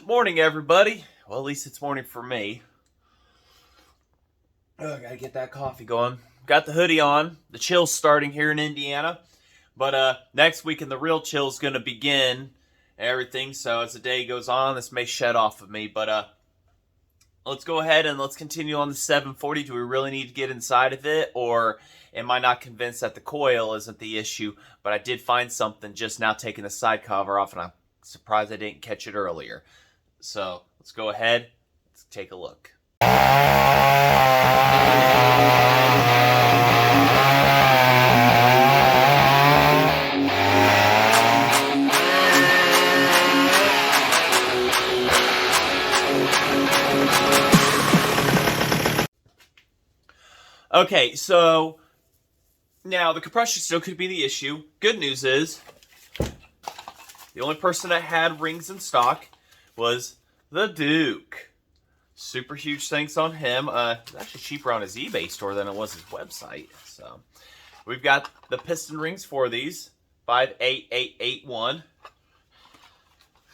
Morning, everybody. Well, at least it's morning for me. Gotta get that coffee going. Got the hoodie on. The chill's starting here in Indiana. But next week, the real chill's gonna begin and everything. So as the day goes on, this may shed off of me. But let's go ahead and let's continue on the 740. Do we really need to get inside of it? Or am I not convinced that the coil isn't the issue? But I did find something just now taking the side cover off, and I'm surprised I didn't catch it earlier. So let's go ahead. Let's take a look. Okay, so now the compression still could be the issue. Good news is the only person that had rings in stock was the Duke. Super huge thanks on him. It's actually cheaper on his eBay store than it was his website. So we've got the piston rings for these. 58881.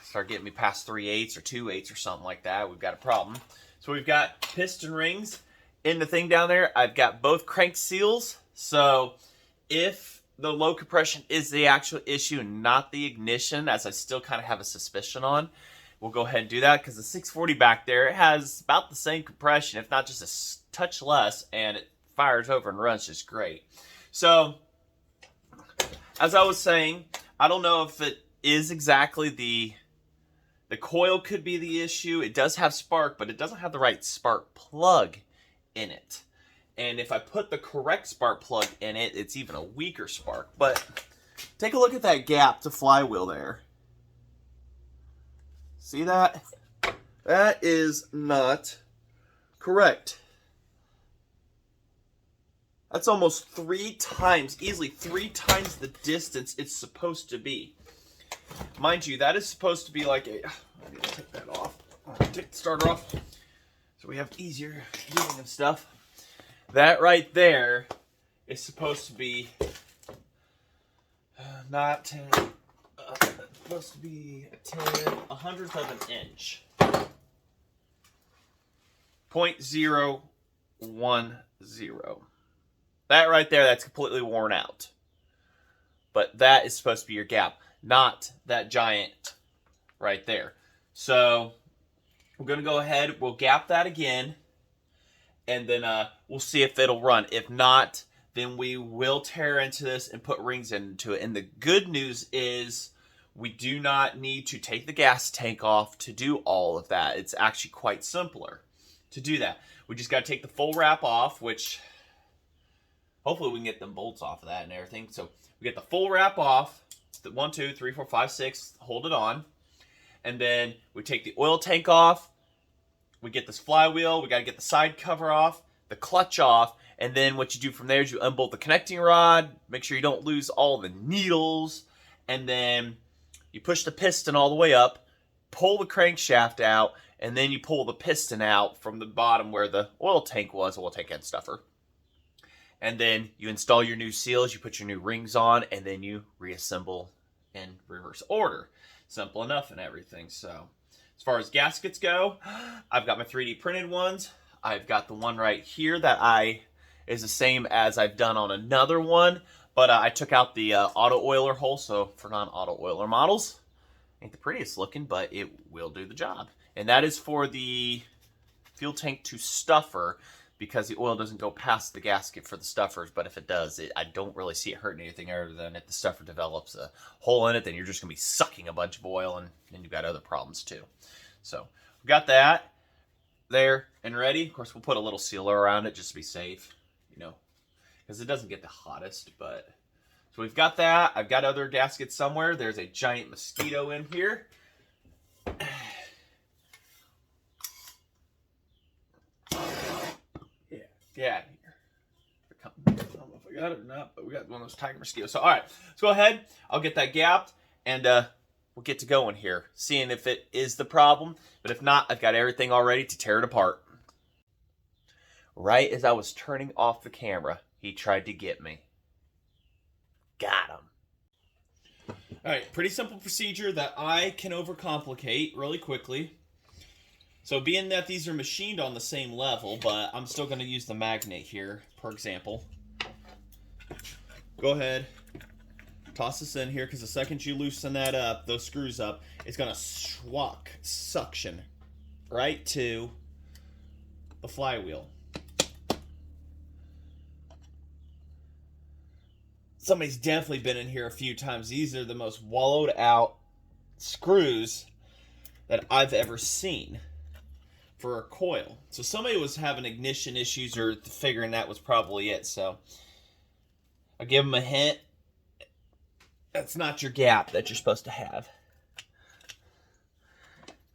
Start getting me past 3/8 or 2/8 or something like that, we've got a problem. So we've got piston rings in the thing down there. I've got both crank seals. So if the low compression is the actual issue, not the ignition, as I still kind of have a suspicion on, we'll go ahead and do that, because the 640 back there, it has about the same compression, if not just a touch less, and it fires over and runs just great. So, as I was saying, I don't know if it is exactly the coil could be the issue. It does have spark, but it doesn't have the right spark plug in it. And if I put the correct spark plug in it, it's even a weaker spark. But take a look at that gap to flywheel there. See that? That is not correct. That's almost 3 times, easily 3 times the distance it's supposed to be. Mind you, that is supposed to be like a... I need to take that off. Take the starter off so we have easier doing of stuff. That right there is supposed to be not 10... supposed to be a hundredth of an inch. 0.010. That right there, that's completely worn out. But that is supposed to be your gap, not that giant right there. So we're going to go ahead, we'll gap that again, and then we'll see if it'll run. If not, then we will tear into this and put rings into it. And the good news is we do not need to take the gas tank off to do all of that. It's actually quite simpler to do that. We just got to take the full wrap off, which hopefully we can get them bolts off of that and everything. So we get the full wrap off, the 1, 2, 3, 4, 5, 6, hold it on. And then we take the oil tank off. We get this flywheel. We got to get the side cover off, the clutch off. And then what you do from there is you unbolt the connecting rod. Make sure you don't lose all the needles. And then you push the piston all the way up, pull the crankshaft out, and then you pull the piston out from the bottom where the oil tank was, oil tank and stuffer. And then you install your new seals, you put your new rings on, and then you reassemble in reverse order. Simple enough and everything. So as far as gaskets go, I've got my 3D printed ones. I've got the one right here that is the same as I've done on another one. But I took out the auto oiler hole, so for non-auto oiler models, ain't the prettiest looking, but it will do the job. And that is for the fuel tank to stuffer, because the oil doesn't go past the gasket for the stuffers. But if it does, I don't really see it hurting anything other than if the stuffer develops a hole in it, then you're just going to be sucking a bunch of oil, and then you've got other problems too. So we got that there and ready. Of course, we'll put a little sealer around it just to be safe, you know, because it doesn't get the hottest. But so we've got that. I've got other gaskets somewhere. There's a giant mosquito in here. Yeah. I don't know if I got it or not, but we got one of those tiger mosquitoes. So all right, let's go ahead. I'll get that gapped, and we'll get to going here, seeing if it is the problem. But if not, I've got everything all ready to tear it apart. Right as I was turning off the camera, he tried to get me. Got him. All right, pretty simple procedure that I can overcomplicate really quickly. So being that these are machined on the same level, but I'm still going to use the magnet here, for example. Go ahead, toss this in here, because the second you loosen that up, those screws up, it's going to suction right to the flywheel. Somebody's definitely been in here a few times. These are the most wallowed out screws that I've ever seen for a coil. So somebody was having ignition issues or figuring that was probably it. So I'll give them a hint. That's not your gap that you're supposed to have.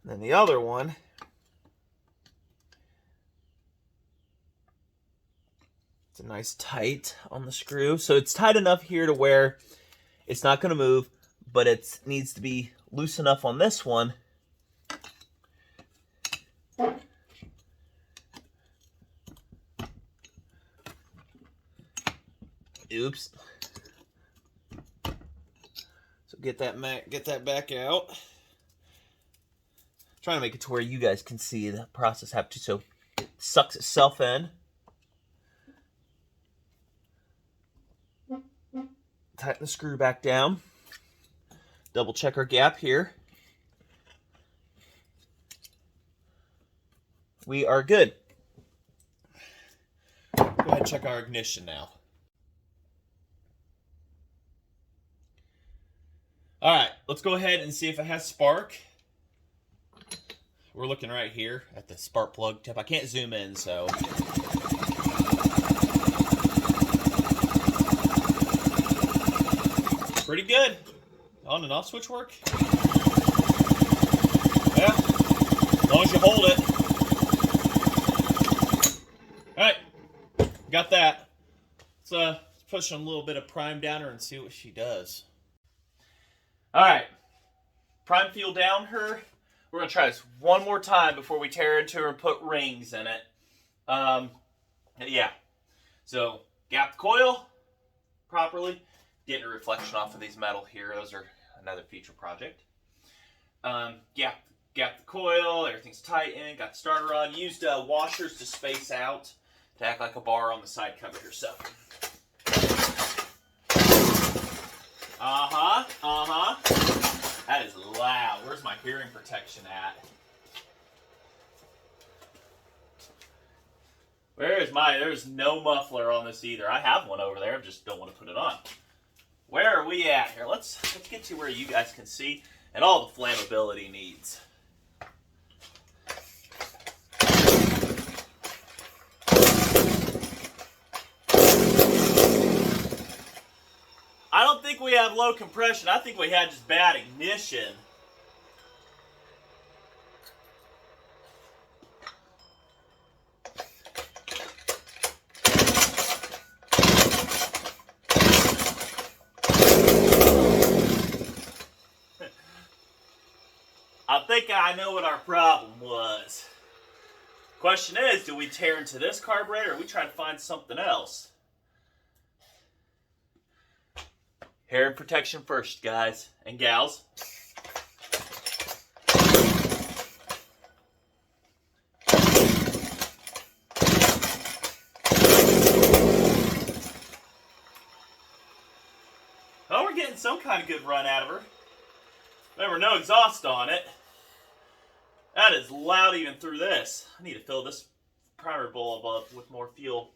And then the other one, it's a nice tight on the screw. So it's tight enough here to where it's not going to move, but it needs to be loose enough on this one. Oops. So get that back out. Trying to make it to where you guys can see the process happen, so it sucks itself in. Tighten the screw back down. Double check our gap here. We are good. Go ahead and check our ignition now. All right, let's go ahead and see if it has spark. We're looking right here at the spark plug tip. I can't zoom in, so. Pretty good. On and off switch work? Yeah, as long as you hold it. All right, got that. Let's push a little bit of prime down her and see what she does. All right, prime fuel down her. We're gonna try this one more time before we tear into her and put rings in it. Yeah, so gap the coil properly. Getting a reflection off of these metal here. Those are another feature project. Gap the coil. Everything's tightened. Got the starter rod. Used washers to space out to act like a bar on the side cover here. So. That is loud. Where's my hearing protection at? There's no muffler on this either. I have one over there. I just don't want to put it on. Where are we at here? Let's get to where you guys can see and all the flammability needs. I don't think we have low compression. I think we had just bad ignition. I think I know what our problem was. Question is, do we tear into this carburetor or we try to find something else? Hair protection first, guys and gals. Oh, we're getting some kind of good run out of her. Remember, no exhaust on it. That is loud even through this. I need to fill this primer bulb up with more fuel.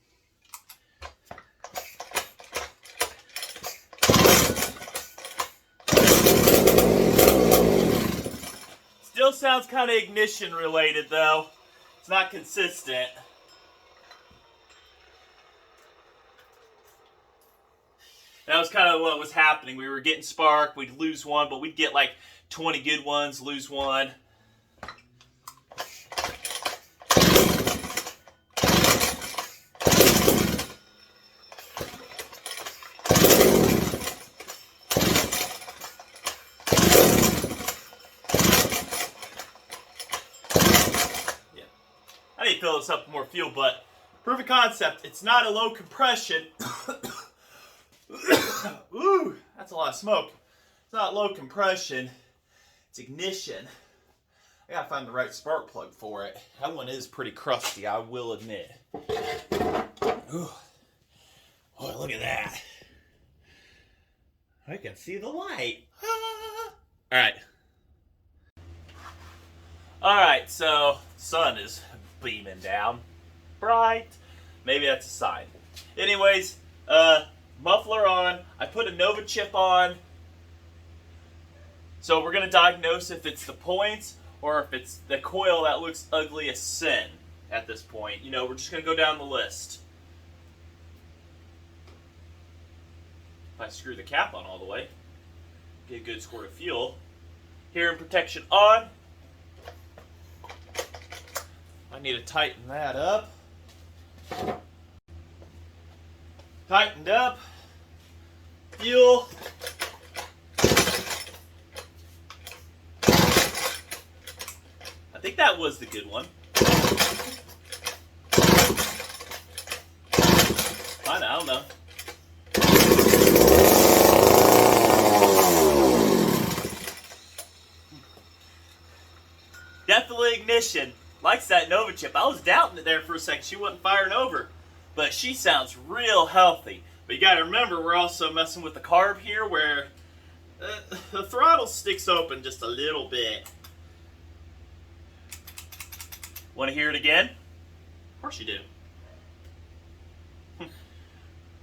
Still sounds kind of ignition related though. It's not consistent. That was kind of what was happening. We were getting spark, we'd lose one, but we'd get like 20 good ones, lose one. Fill this up with more fuel, but proof of concept, it's not a low compression. Ooh, that's a lot of smoke. It's not low compression, it's ignition. I gotta find the right spark plug for it. That one is pretty crusty, I will admit. Ooh. Oh, look at that. I can see the light. Ah. Alright. Alright, so sun is beaming down. Bright. Maybe that's a sign. Anyways, muffler on. I put a Nova chip on. So we're going to diagnose if it's the points or if it's the coil that looks ugly as sin at this point. You know, we're just going to go down the list. If I screw the cap on all the way, get a good squirt of fuel. Hearing protection on. I need to tighten that up. Tightened up. Fuel. I think that was the good one. I don't know. Definitely ignition. Likes that Nova chip. I was doubting it there for a second. She wasn't firing over. But she sounds real healthy. But you gotta remember, we're also messing with the carb here where the throttle sticks open just a little bit. Want to hear it again? Of course you do.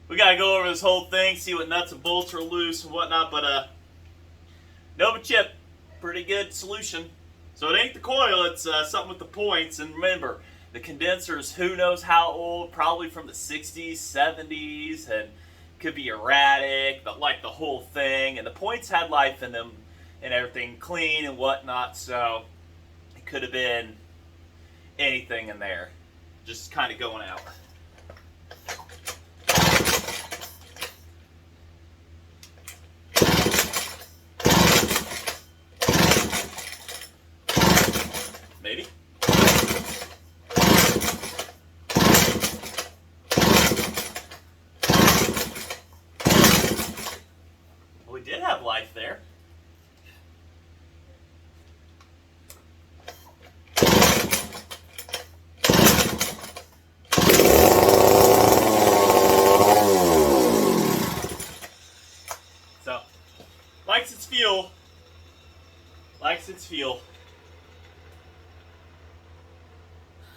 We gotta go over this whole thing, see what nuts and bolts are loose and whatnot, but Nova chip, pretty good solution. So it ain't the coil, it's something with the points. And remember, the condensers, who knows how old, probably from the 60s, 70s, and could be erratic, but like the whole thing. And the points had life in them and everything, clean and whatnot, so it could have been anything in there, just kind of going out. Maybe. Well, we did have life there. So, likes its fuel. Likes its fuel.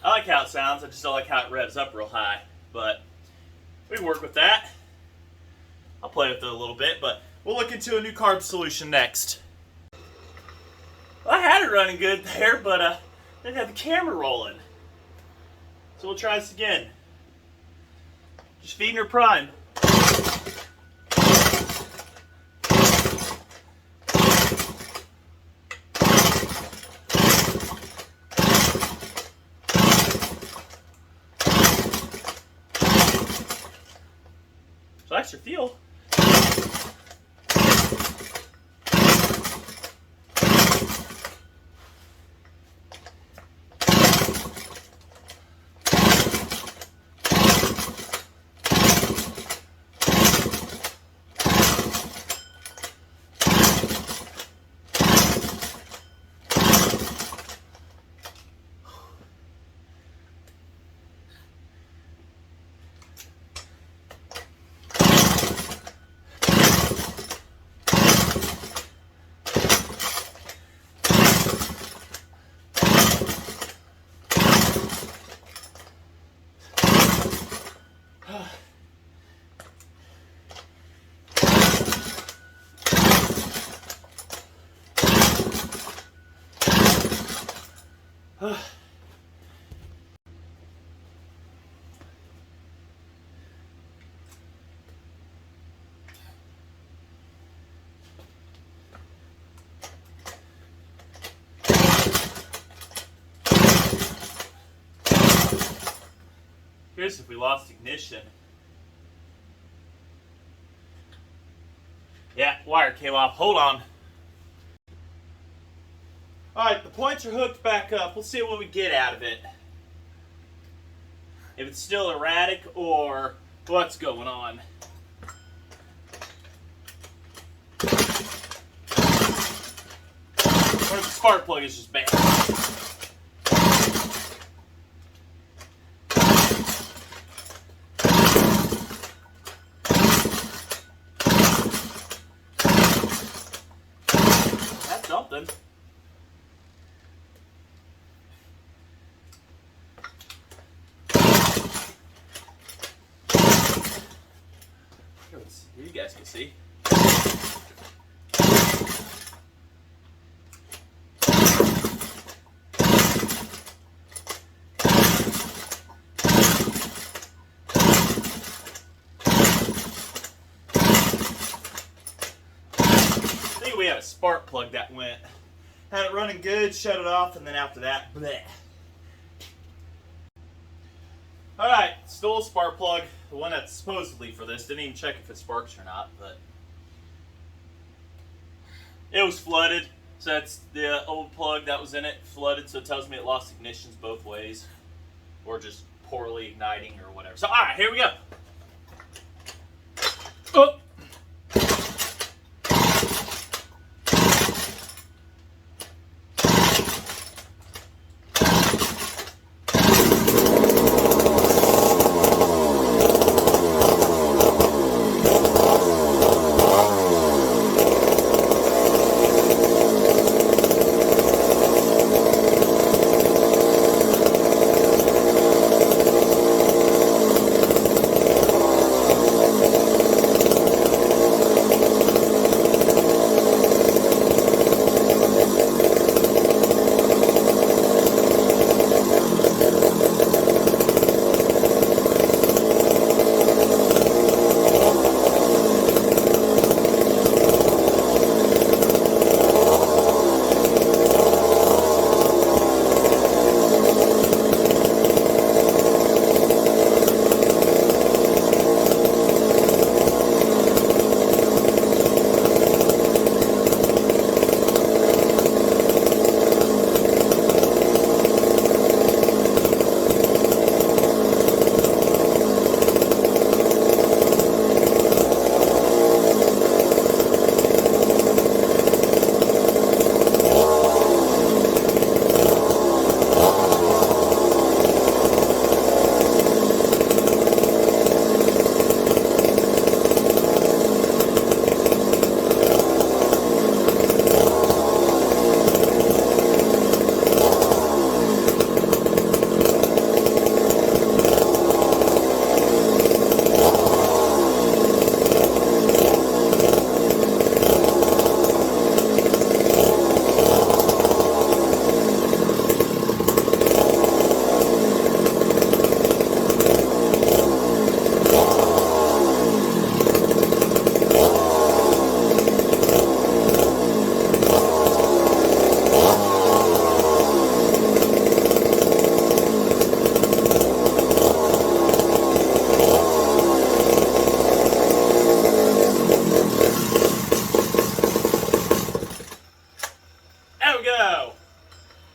I like how it sounds, I just don't like how it revs up real high, but we can work with that. I'll play with it a little bit, but we'll look into a new carb solution next. Well, I had it running good there, but I didn't have the camera rolling. So we'll try this again. Just feeding her prime. So extra fuel. Here's if we lost ignition. Yeah, wire came off. Hold on. Alright, the points are hooked back up. We'll see what we get out of it. If it's still erratic or what's going on. Or the spark plug is just bad. That's something. Here you guys can see. I think we had a spark plug that went. Had it running good, shut it off, and then after that, bleh. Alright, stole a spark plug, the one that's supposedly for this. Didn't even check if it sparks or not, but it was flooded. So that's the old plug that was in it, flooded, so it tells me it lost ignitions both ways. Or just poorly igniting or whatever. So alright, here we go. Oh.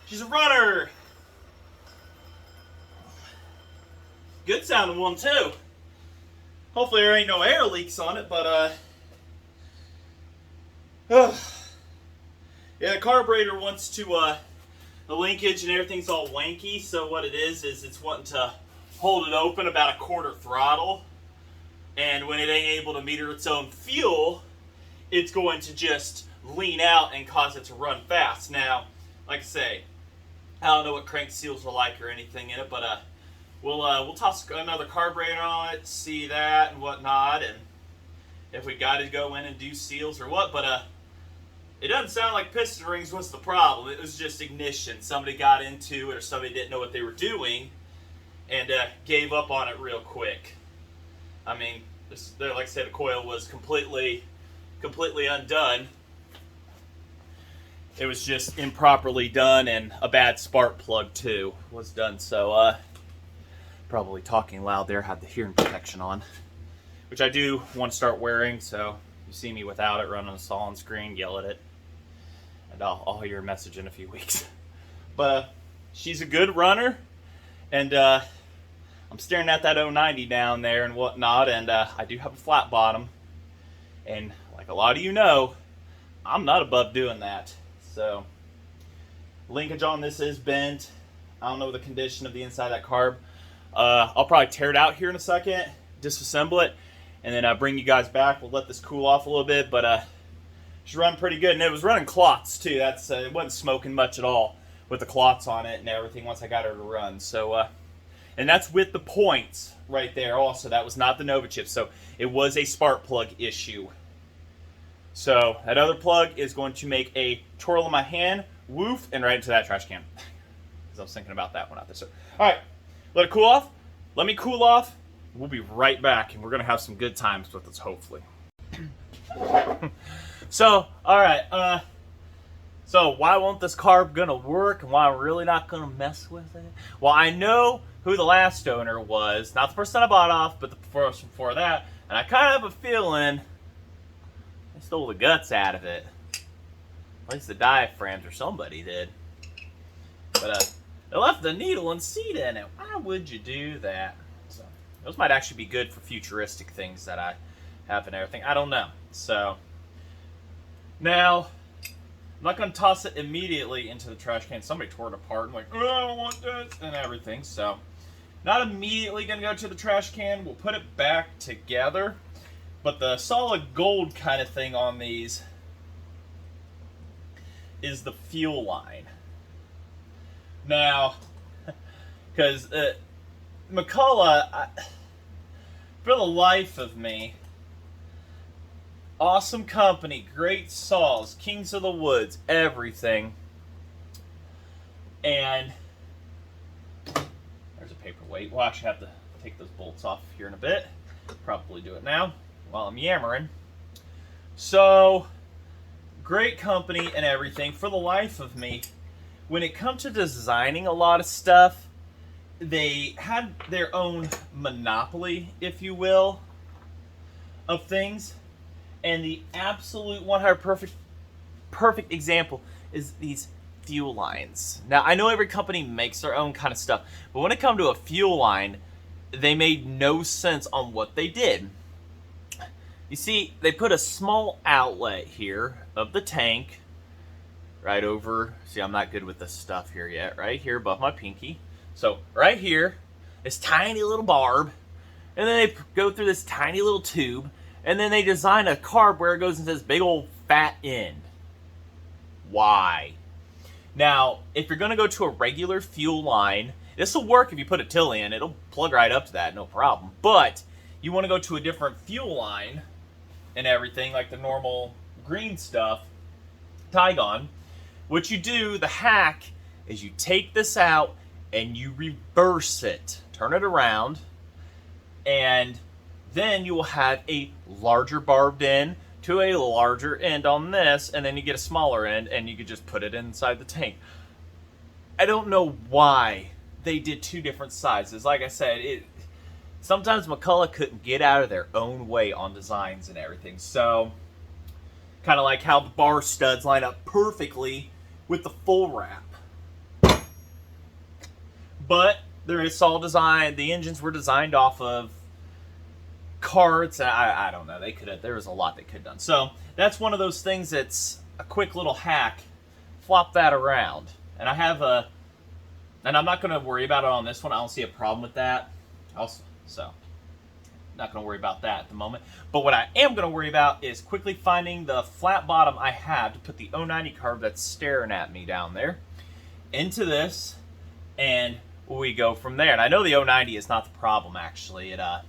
She's a runner. Good sounding one too. Hopefully there ain't no air leaks on it, but yeah, the carburetor wants to the linkage and everything's all wanky, so what it is it's wanting to hold it open about a quarter throttle, and when it ain't able to meter its own fuel, it's going to just lean out and cause it to run fast. Now, like I say, I don't know what crank seals are like or anything in it, but we'll toss another carburetor on it, see that and whatnot, and if we got to go in and do seals or what, but it doesn't sound like piston rings was the problem. It was just ignition. Somebody got into it or somebody didn't know what they were doing and gave up on it real quick. I mean, like I said, the coil was completely undone. It was just improperly done, and a bad spark plug too was done. So probably talking loud there, had the hearing protection on, which I do want to start wearing. So you see me without it running a solid screen, yell at it, and I'll hear a message in a few weeks. But she's a good runner, and I'm staring at that 090 down there and whatnot, and I do have a flat bottom, and like a lot of you know, I'm not above doing that. So Linkage on this is bent. I don't know the condition of the inside of that carb. I'll probably tear it out here in a second, disassemble it, and then bring you guys back. We'll let this cool off a little bit, but it's running pretty good. And it was running clots too. That's it wasn't smoking much at all with the clots on it and everything once I got her to run. So, and that's with the points right there also. That was not the Nova chip. So it was a spark plug issue. So that other plug is going to make a twirl in my hand, woof, and right into that trash can. Because I was thinking about that one out there. So, all right, let it cool off. Let me cool off. We'll be right back, and we're going to have some good times with this, hopefully. So, all right. So why won't this carb going to work, and why I'm really not going to mess with it? Well, I know who the last owner was. Not the person I bought off, but the person before that. And I kind of have a feeling they stole the guts out of it. At least the diaphragms, or somebody did. But they left the needle and seed in it. Why would you do that? So those might actually be good for futuristic things that I have and everything. I don't know. So now I'm not going to toss it immediately into the trash can. Somebody tore it apart and like, oh, I don't want this and everything. So not immediately going to go to the trash can. We'll put it back together. But the solid gold kind of thing on these is the fuel line. Now, because McCulloch, for the life of me, awesome company, great saws, kings of the woods, everything. And there's a paperweight. We'll actually have to take those bolts off here in a bit. Probably do it now while I'm yammering. So, great company and everything. For the life of me, when it comes to designing a lot of stuff, they had their own monopoly, if you will, of things. And the absolute 100% perfect example is these fuel lines. Now, I know every company makes their own kind of stuff, but when it comes to a fuel line, they made no sense on what they did. You see, they put a small outlet here of the tank right over, see, I'm not good with this stuff here yet, right here above my pinky. So right here, this tiny little barb, and then they go through this tiny little tube, and then they design a carb where it goes into this big old fat end. Why? Now, if you're going to go to a regular fuel line, this will work if you put a till in. It'll plug right up to that, no problem. But you want to go to a different fuel line and everything, like the normal green stuff, Tygon. What you do, the hack, is you take this out and you reverse it. Turn it around, and then you will have a larger barbed end to a larger end on this, and then you get a smaller end, and you can just put it inside the tank. I don't know why they did two different sizes. Like I said, sometimes McCulloch couldn't get out of their own way on designs and everything. So, kind of like how the bar studs line up perfectly with the full wrap. But there is all design. The engines were designed off of carts. I don't know. There was a lot they could have done. So that's one of those things that's a quick little hack. Flop that around. And I have and I'm not going to worry about it on this one. I don't see a problem with that. So not going to worry about that at the moment. But what I am going to worry about is quickly finding the flat bottom I have to put the 090 carb that's staring at me down there into this, and we go from there. And I know the 090 is not the problem, actually. I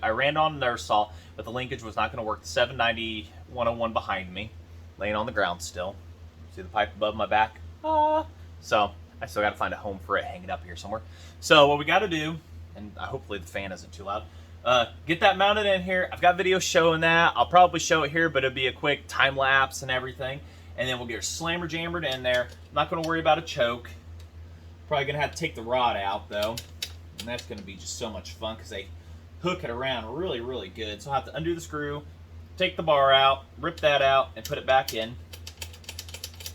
ran on an air saw, but the linkage was not going to work. The 790 101 behind me, laying on the ground still. See the pipe above my back? So I still got to find a home for it, hanging up here somewhere. So what we got to do, and hopefully the fan isn't too loud, get that mounted in here. I've got videos showing that. I'll probably show it here, but it'll be a quick time lapse and everything. And then we'll get her slammer jammered in there. I'm not going to worry about a choke. Probably going to have to take the rod out, though. And that's going to be just so much fun because they hook it around really, really good. So I'll have to undo the screw, take the bar out, rip that out, and put it back in.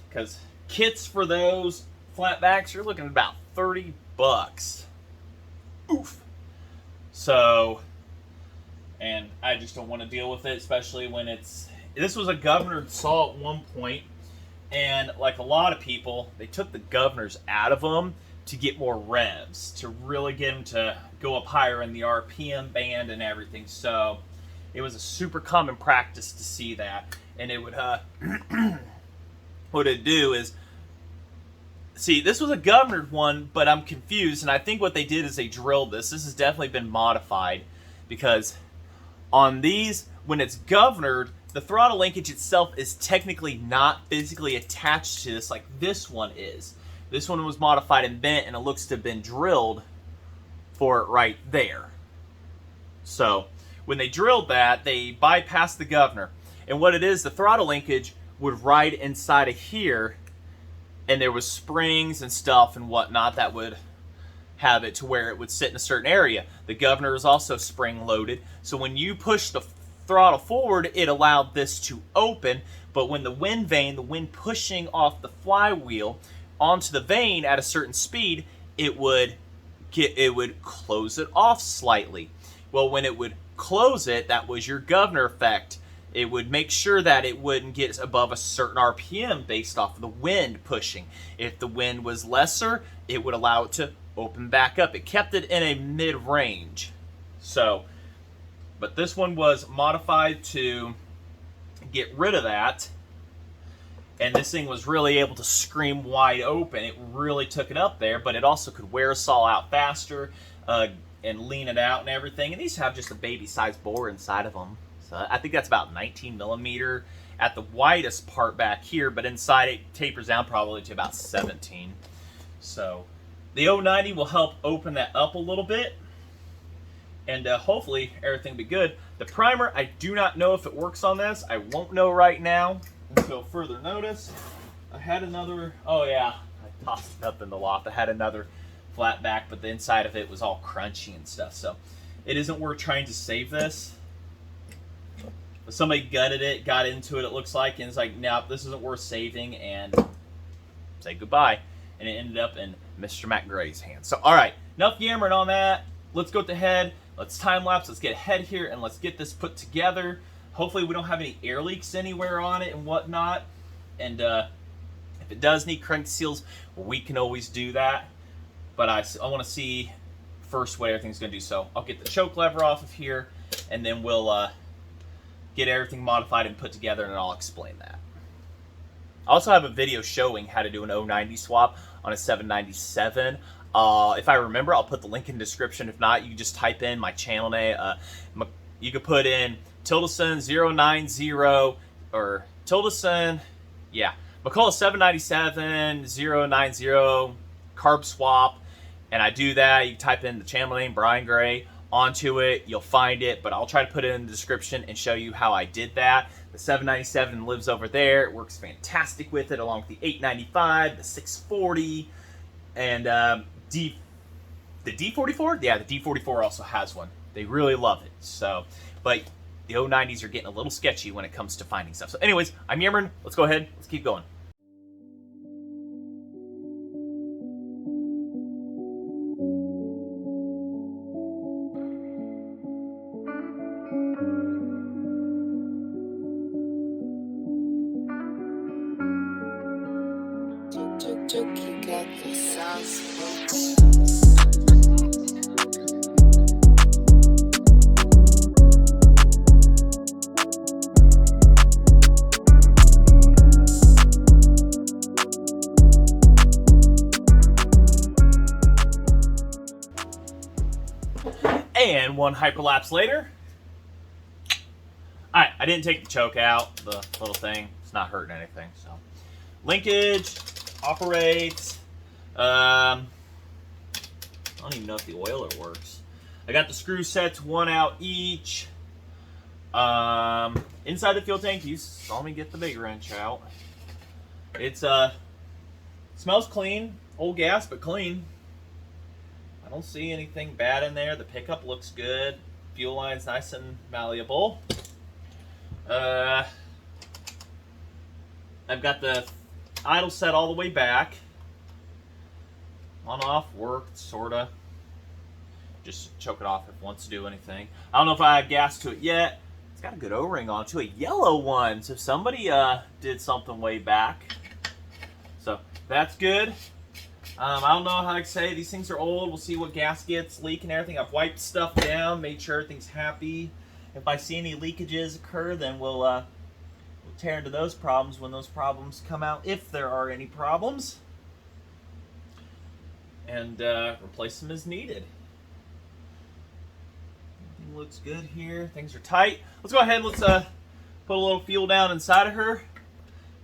Because kits for those flat backs, you're looking at about 30 bucks. Oof. So, and I just don't want to deal with it, especially when this was a governor saw at one point, And like a lot of people, they took the governors out of them to get more revs, to really get them to go up higher in the RPM band and everything. So it was a super common practice to see that. And it would, what it'd do is, see, this was a governed one, but I'm confused. And I think what they did is they drilled this. This has definitely been modified, because on these, when it's governed, the throttle linkage itself is technically not physically attached to this like this one is. This one was modified and bent, and it looks to have been drilled for it right there. So when they drilled that, they bypassed the governor. And what it is, the throttle linkage would ride inside of here, and there was springs and stuff and whatnot that would have it to where it would sit in a certain area. The governor is also spring loaded, so when you push the throttle forward, it allowed this to open. But when the wind vane, the wind pushing off the flywheel onto the vane at a certain speed, it would close it off slightly. Well, when it would close it, that was your governor effect. It would make sure that it wouldn't get above a certain RPM based off of the wind pushing. If the wind was lesser, it would allow it to open back up. It kept it in a mid-range. So, but this one was modified to get rid of that. And this thing was really able to scream wide open. It really took it up there, but it also could wear a saw out faster and lean it out and everything. And these have just a baby-sized bore inside of them. So I think that's about 19 millimeter at the widest part back here, but inside it tapers down probably to about 17. So the 090 will help open that up a little bit, and hopefully everything will be good. The primer, I do not know if it works on this. I won't know right now until further notice. I had another, oh yeah, I tossed it up in the loft. I had another flat back, but the inside of it was all crunchy and stuff. So it isn't worth trying to save this. But somebody gutted it, got into it, it looks like, and it's like, nope, this isn't worth saving, and say goodbye. And it ended up in Mr. Matt Gray's hands. So, all right, enough yammering on that. Let's go to head. Let's time lapse. Let's get ahead here, and let's get this put together. Hopefully we don't have any air leaks anywhere on it and whatnot. And if it does need crank seals, we can always do that. But I want to see first what everything's going to do. So I'll get the choke lever off of here, and then we'll get everything modified and put together, and I'll explain that. I also have a video showing how to do an 090 swap on a 797. If I remember, I'll put the link in the description. If not, you can just type in my channel name. You could put in Tildeson 090 or Tildeson, yeah, McCulloch 797 090 carb swap, and I do that. You type in the channel name, Brian Gray, onto it, you'll find it, but I'll try to put it in the description and show you how I did that. The 797 lives over there. It works fantastic with it, along with the 895, the 640, and the D44? Yeah, the D44 also has one. They really love it. So, but the 090s are getting a little sketchy when it comes to finding stuff. So anyways, I'm yammering. Let's go ahead. Let's keep going. And one hyperlapse later. Alright, I didn't take the choke out, the little thing. It's not hurting anything. So, linkage operates. I don't even know if the oiler works. I got the screw sets, one out each. Inside the fuel tank, you saw me get the big wrench out. It's smells clean, old gas, but clean. I don't see anything bad in there. The pickup looks good. Fuel line's nice and malleable. I've got the idle set all the way back. On off worked, sorta. Just choke it off if it wants to do anything. I don't know if I have gas to it yet. It's got a good O-ring on it too, a yellow one. So somebody did something way back. So that's good. I don't know how to say, these things are old. We'll see what gaskets leak and everything. I've wiped stuff down, made sure everything's happy. If I see any leakages occur, then we'll tear into those problems when those problems come out, if there are any problems, and replace them as needed. Everything looks good here. Things are tight. Let's go ahead and let's put a little fuel down inside of her.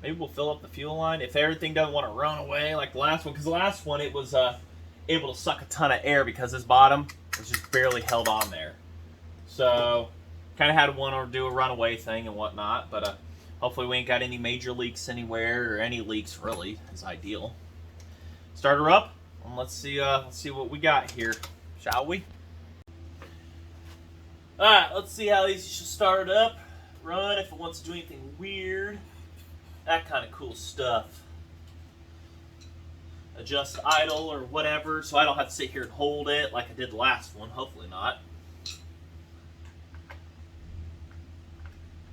Maybe we'll fill up the fuel line if everything doesn't want to run away like the last one, because the last one it was able to suck a ton of air because this bottom was just barely held on there. So kind of had to want to do a runaway thing and whatnot, but hopefully we ain't got any major leaks anywhere, or any leaks really is ideal. Start her up and let's see what we got here, shall we? All right, let's see how these should start up, run, if it wants to do anything weird. That kind of cool stuff. Adjust idle or whatever, so I don't have to sit here and hold it like I did the last one. Hopefully not. I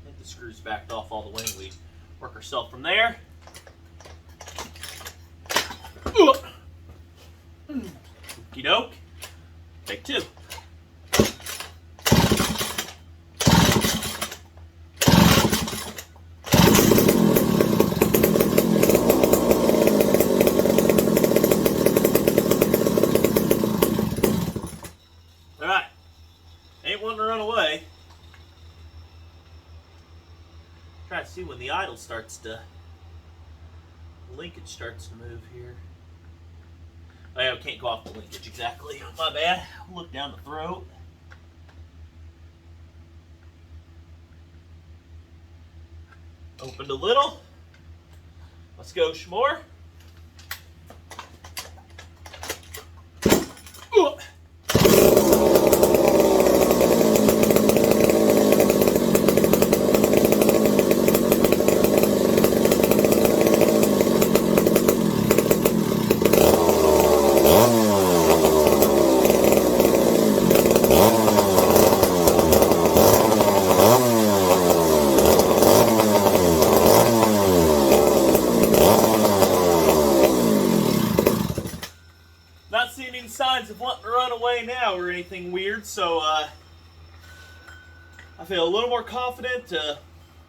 think the screws backed off all the way. We work ourselves from there. Okie doke. Take two. Try to see when the idle starts to, the linkage starts to move here. Oh yeah, we can't go off the linkage exactly. My bad. Look down the throat. Opened a little. Let's go some more. Signs of wanting to run away now or anything weird, so I feel a little more confident to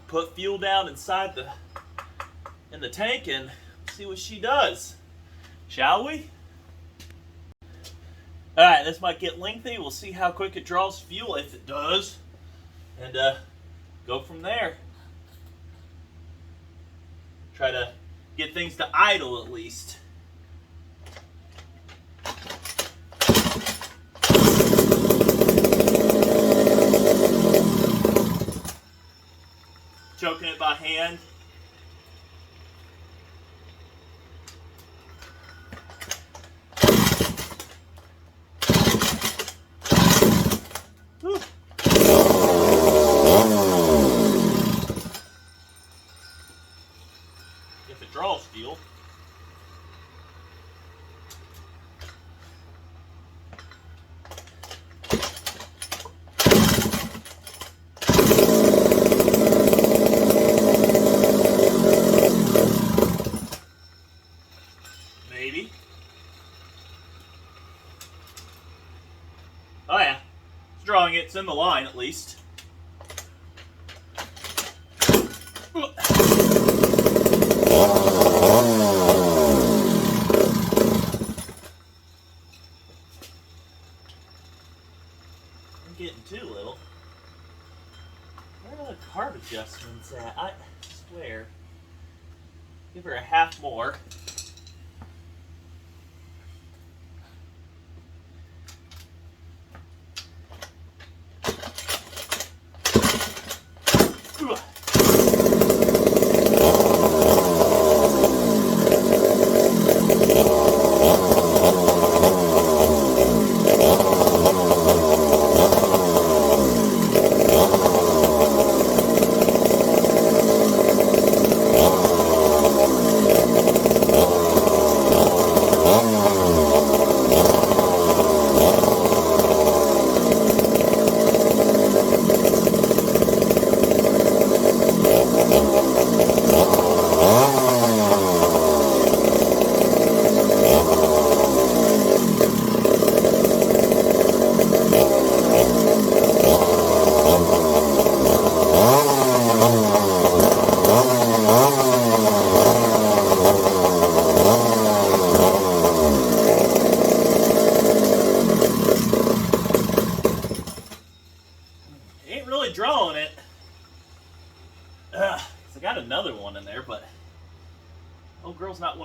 put fuel down inside the tank and see what she does. Shall we? Alright, this might get lengthy. We'll see how quick it draws fuel, if it does, and go from there. Try to get things to idle at least. Choking it by hand. Whew. If it draws fuel. Oh yeah, it's drawing it. It's in the line at least. I'm getting too little. Where are the carb adjustments at? I swear. Give her a half more.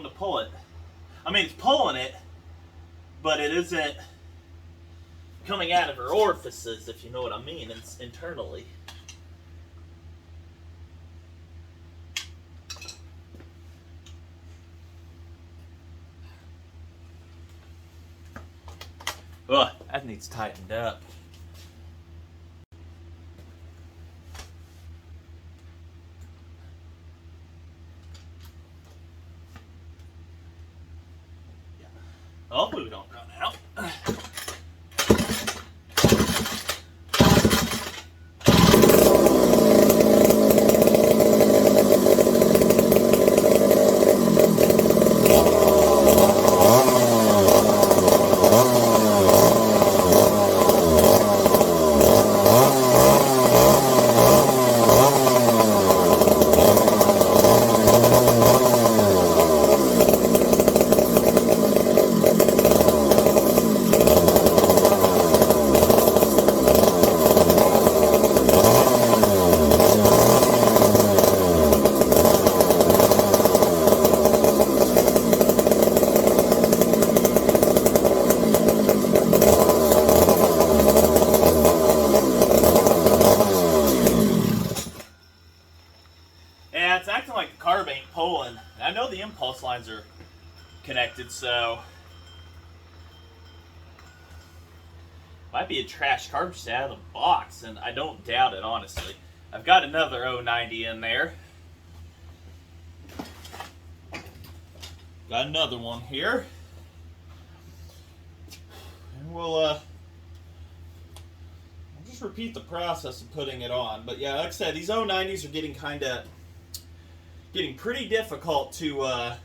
wanting to pull it. I mean, it's pulling it, but it isn't coming out of her orifices, if you know what I mean. It's internally. Ugh, that needs tightened up. Hopefully we don't run out. Yeah, it's acting like the carb ain't pulling. I know the impulse lines are connected, so might be a trash carb just out of the box, and I don't doubt it, honestly. I've got another 090 in there. Got another one here. And we'll just repeat the process of putting it on. But yeah, like I said, these 090s are getting pretty difficult to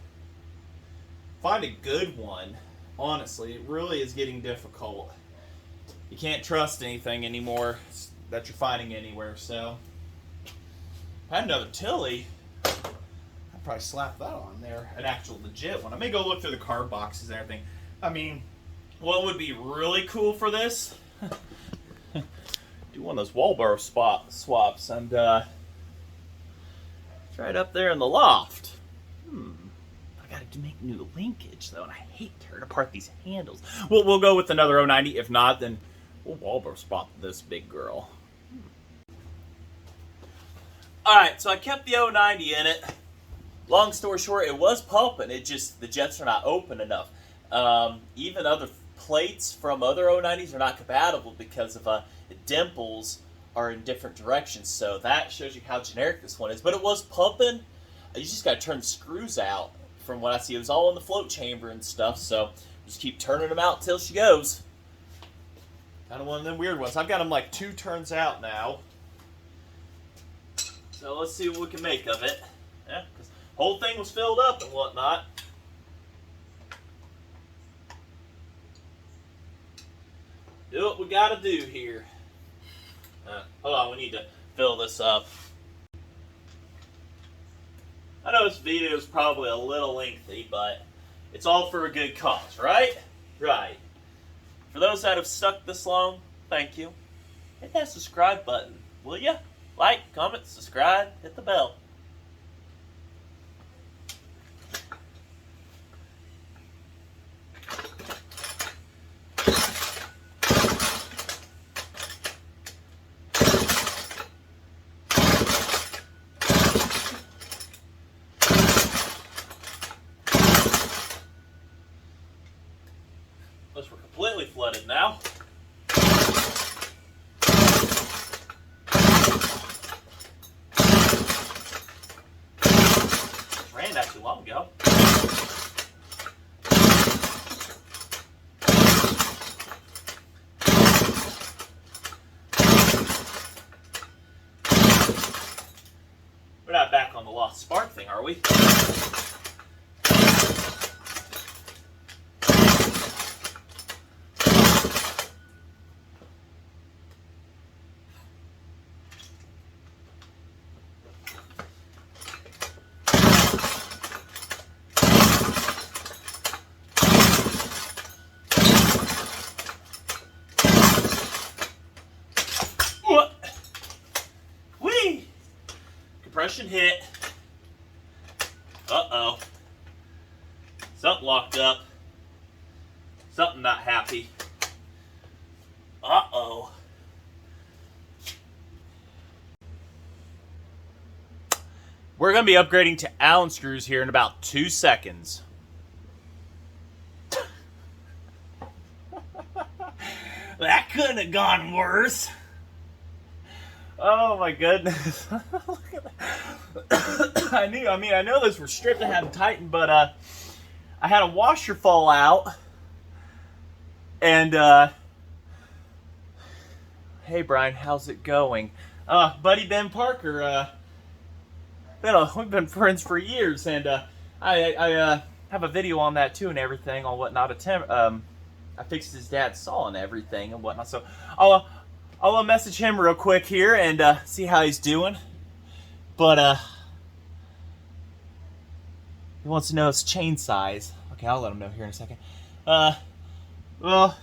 find a good one. Honestly, it really is getting difficult. You can't trust anything anymore that you're finding anywhere. So, if I had another Tilly, I'd probably slap that on there, an actual legit one. I may go look through the carb boxes and everything. I mean, what would be really cool for this? Do one of those wall swaps and it's right up there in the loft. I gotta make new linkage though, and I hate tearing apart these handles. We'll go with another 090. If not, then we'll wall spot this big girl. Alright, so I kept the 090 in it. Long story short, it was pumping. It just, the jets are not open enough. Even other plates from other 090s are not compatible because of dimples are in different directions. So that shows you how generic this one is. But it was pumping. You just got to turn the screws out. From what I see, it was all in the float chamber and stuff. So just keep turning them out till she goes. Kind of one of them weird ones. I've got them like 2 turns out now. So let's see what we can make of it. Yeah, because the whole thing was filled up and whatnot. Do what we gotta do here. Hold on, we need to fill this up. I know this video is probably a little lengthy, but it's all for a good cause, right? Right. For those that have stuck this long, thank you. Hit that subscribe button, will ya? Like, comment, subscribe, hit the bell. Unless we're completely flooded now. It rained not too long ago. We're not back on the lost spark thing, are we? Compression hit. Uh-oh. Something locked up. Something not happy. Uh-oh. We're going to be upgrading to Allen screws here in about 2 seconds. That couldn't have gone worse. Oh my goodness. Look at that. I know those were stripped and had them tightened, but I had a washer fall out. And hey Brian, how's it going? Buddy Ben Parker, we've been friends for years, and I have a video on that too and everything on whatnot. I fixed his dad's saw and everything and whatnot. So I'll message him real quick here and see how he's doing. But he wants to know his chain size. Okay, I'll let him know here in a second. Well,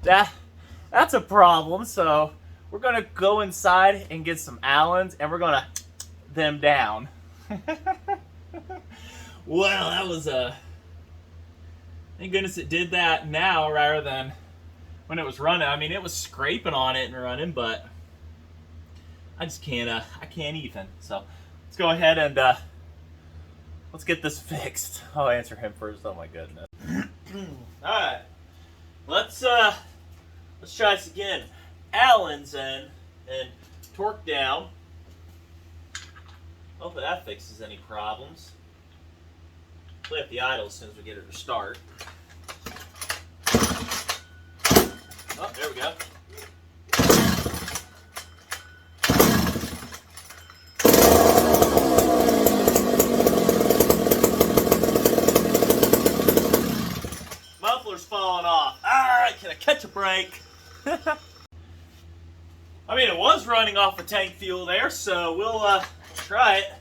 that's a problem. So we're gonna go inside and get some Allens, and we're gonna them down. Well, that was thank goodness it did that now rather than when it was running. I mean, it was scraping on it and running, but I just can't. I can't even. So let's go ahead and let's get this fixed. I'll answer him first. Oh my goodness. All right, let's try this again. Allen's in and torque down. Hopefully that fixes any problems. We'll have the idle as soon as we get it to start. Oh, there we go. Muffler's falling off. Alright, can I catch a break? I mean, it was running off the tank fuel there, so we'll try it.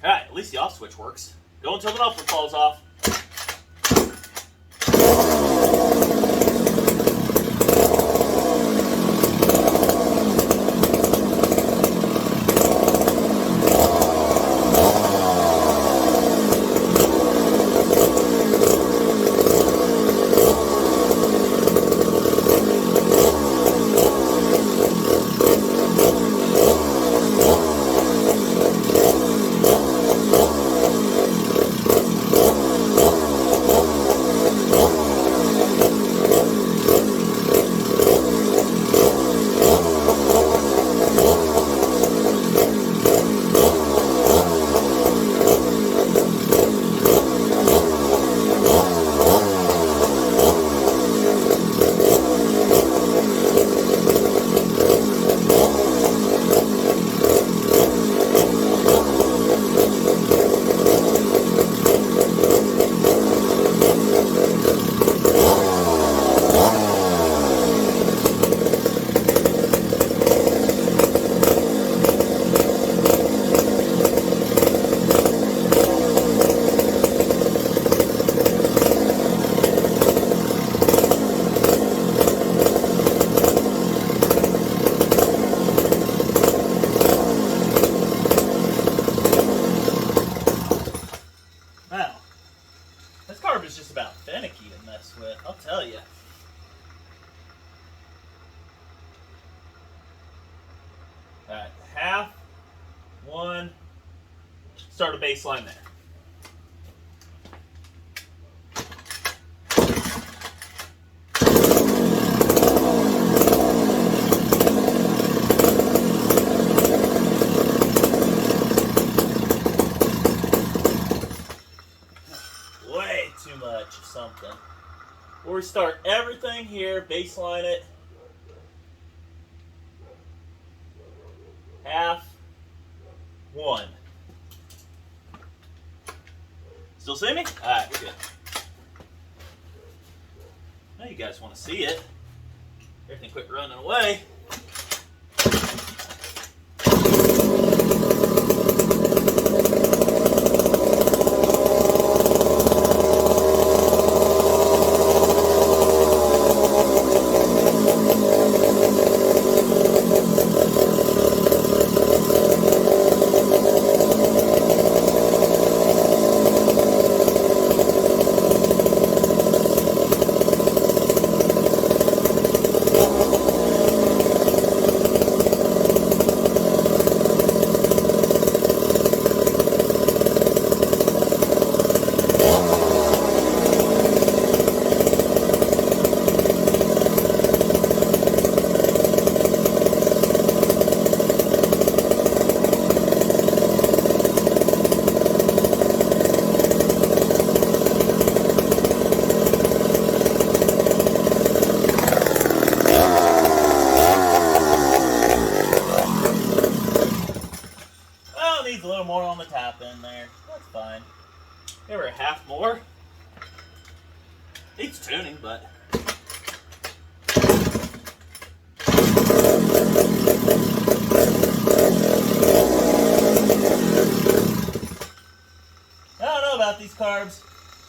Alright, at least the off switch works. Go until the muffler falls off. Carb is just about finicky to mess with, I'll tell you. Alright, half, one, start a baseline there. Too much of something. We'll restart everything here, baseline it. Half, one. Still see me? Alright, we're good. Now you guys want to see it. Everything quit running away. Needs tuning, but I don't know about these carbs.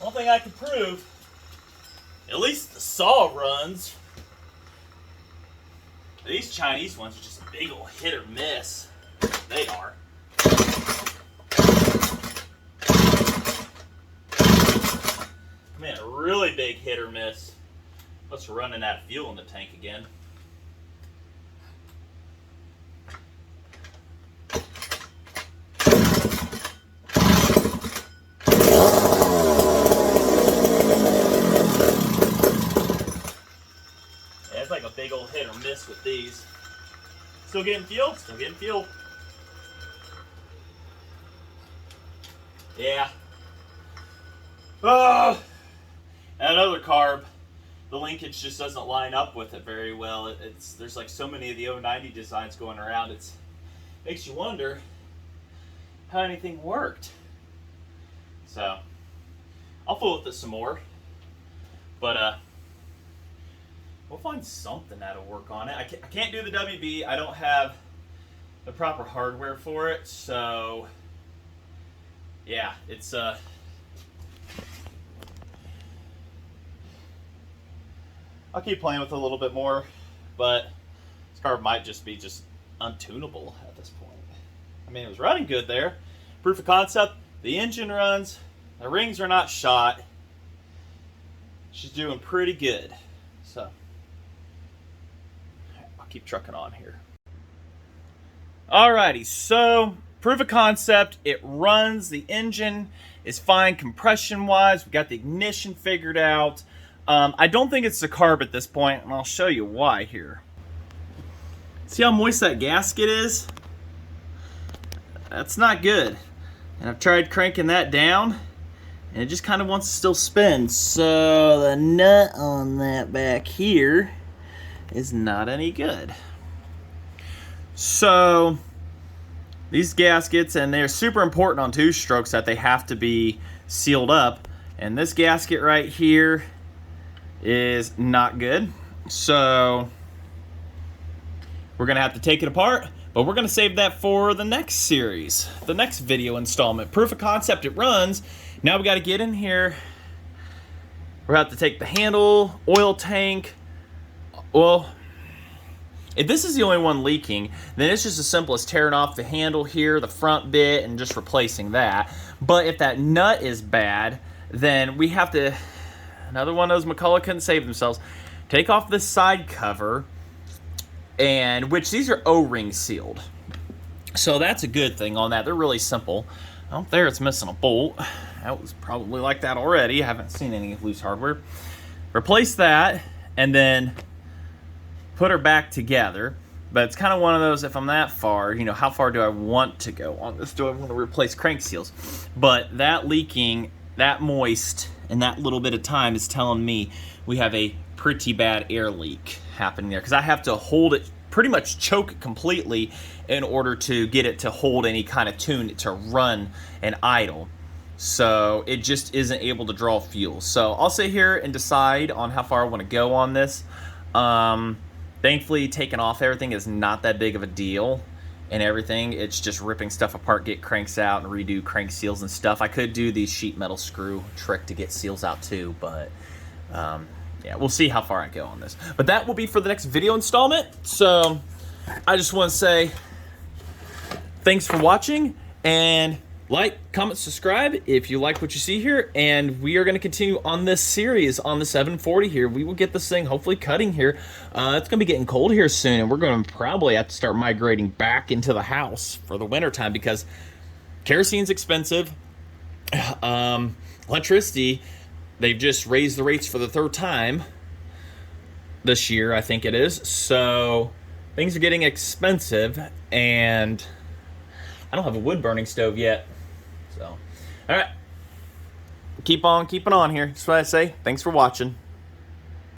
One thing I can prove, at least the saw runs. These Chinese ones are just a big old hit or miss. They are. I mean, a really big hit or miss. Plus we're running out of fuel in the tank again. Yeah, it's like a big old hit or miss with these. Still getting fuel? Still getting fuel. Yeah. Oh! That other carb, the linkage just doesn't line up with it very well. There's like so many of the 090 designs going around. It makes you wonder how anything worked. So I'll fool with it some more, but we'll find something that'll work on it. I can't do the WB. I don't have the proper hardware for it, so yeah, it's I'll keep playing with it a little bit more, but this car might just be untunable at this point. I mean, it was running good there. Proof of concept, the engine runs, the rings are not shot. She's doing pretty good. So, I'll keep trucking on here. Alrighty, so proof of concept, it runs, the engine is fine compression-wise, we got the ignition figured out. I don't think it's the carb at this point, and I'll show you why here. See how moist that gasket is? That's not good. And I've tried cranking that down, and it just kind of wants to still spin. So the nut on that back here is not any good. So these gaskets, and they're super important on two-strokes that they have to be sealed up. And this gasket right here is not good, so we're gonna have to take it apart, but we're gonna save that for the next series, the next video installment. Proof of concept, it runs. Now we got to get in here. We're gonna have to take the handle, oil tank. Well, if this is the only one leaking, then it's just as simple as tearing off the handle here, the front bit, and just replacing that. But if that nut is bad, then we have to, another one of those McCulloch couldn't save themselves, take off this side cover, and which these are O-ring sealed. So that's a good thing on that. They're really simple. Oh, there it's missing a bolt. That was probably like that already. I haven't seen any loose hardware. Replace that, and then put her back together. But it's kind of one of those, if I'm that far, you know, how far do I want to go on this? Do I want to replace crank seals? But that leaking, that moist, and that little bit of time is telling me we have a pretty bad air leak happening there, because I have to hold it, pretty much choke it completely in order to get it to hold any kind of tune to run and idle. So it just isn't able to draw fuel. So I'll sit here and decide on how far I want to go on this. Thankfully, taking off everything is not that big of a deal. And everything, it's just ripping stuff apart, get cranks out, and redo crank seals and stuff. I could do the sheet metal screw trick to get seals out too, but yeah, we'll see how far I go on this. But that will be for the next video installment. So I just want to say thanks for watching, and like, comment, subscribe if you like what you see here. And we are going to continue on this series on the 740 here. We will get this thing hopefully cutting here. It's going to be getting cold here soon, and we're going to probably have to start migrating back into the house for the winter time, because kerosene is expensive. Electricity, they've just raised the rates for the third time this year, I think it is. So things are getting expensive, and I don't have a wood burning stove yet. So, all right, keep on keeping on here. That's what I say. Thanks for watching.